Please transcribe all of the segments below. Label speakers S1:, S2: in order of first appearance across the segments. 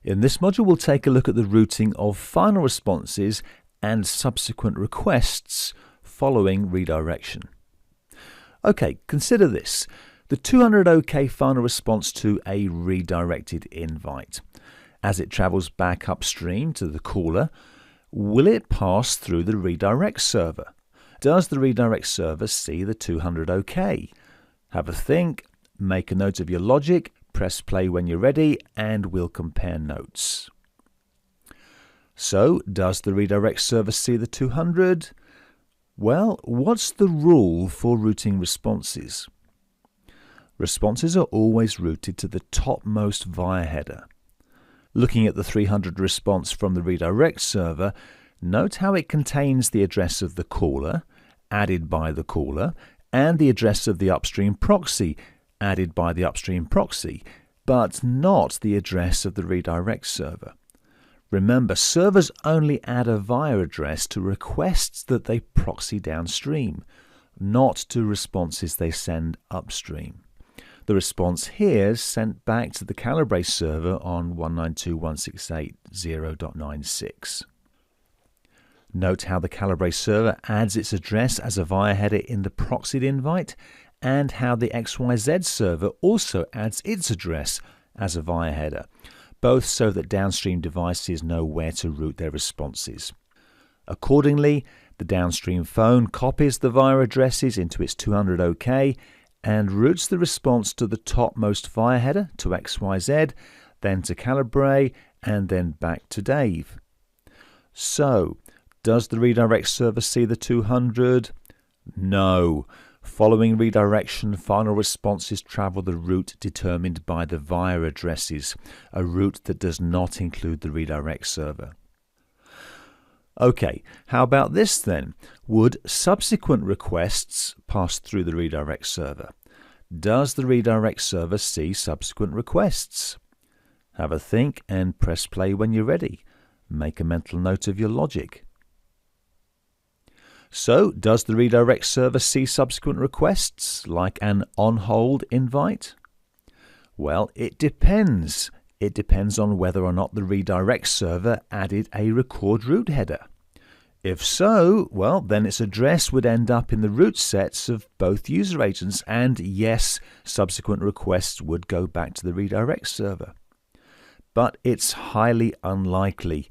S1: In this module, we'll take a look at the routing of final responses and subsequent requests following redirection. Okay, consider this. The 200 OK final response to a redirected invite. As it travels back upstream to the caller, will it pass through the redirect server? Does the redirect server see the 200 OK? Have a think, make a note of your logic, press play when you're ready, and we'll compare notes. So, does the redirect server see the 200? Well, what's the rule for routing responses? Responses are always routed to the topmost via header. Looking at the 300 response from the redirect server, note how it contains the address of the caller, added by the caller, and the address of the upstream proxy, added by the upstream proxy, but not the address of the redirect server. Remember, servers only add a via address to requests that they proxy downstream, not to responses they send upstream. The response here is sent back to the Calibre server on 192.168.0.96. Note how the Calibre server adds its address as a via header in the proxied invite, and how the XYZ server also adds its address as a via header, both so that downstream devices know where to route their responses. Accordingly, the downstream phone copies the via addresses into its 200 OK and routes the response to the topmost via header to XYZ, then to Calibre, and then back to Dave. So, does the redirect server see the 200? No. Following redirection, final responses travel the route determined by the via addresses, a route that does not include the redirect server. Okay, how about this then? Would subsequent requests pass through the redirect server? Does the redirect server see subsequent requests? Have a think and press play when you're ready. Make a mental note of your logic. So, does the redirect server see subsequent requests, like an on-hold invite? Well, it depends. It depends on whether or not the redirect server added a record route header. If so, well, then its address would end up in the route sets of both user agents, and yes, subsequent requests would go back to the redirect server. But it's highly unlikely.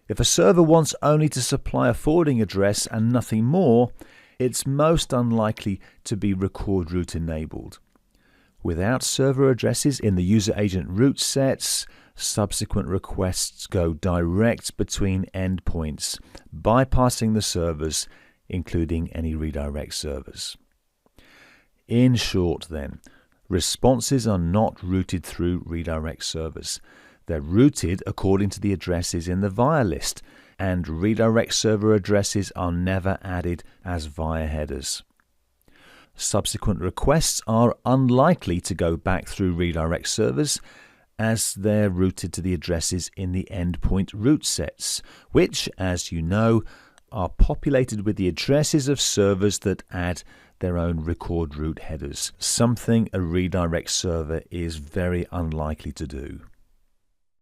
S1: If a server wants only to supply a forwarding address and nothing more, it's most unlikely to be record route enabled. Without server addresses in the user agent route sets, subsequent requests go direct between endpoints, bypassing the servers, including any redirect servers. In short then, responses are not routed through redirect servers. They're routed according to the addresses in the via list, and redirect server addresses are never added as via headers. Subsequent requests are unlikely to go back through redirect servers, as they're routed to the addresses in the endpoint route sets, which, as you know, are populated with the addresses of servers that add their own record route headers, something a redirect server is very unlikely to do.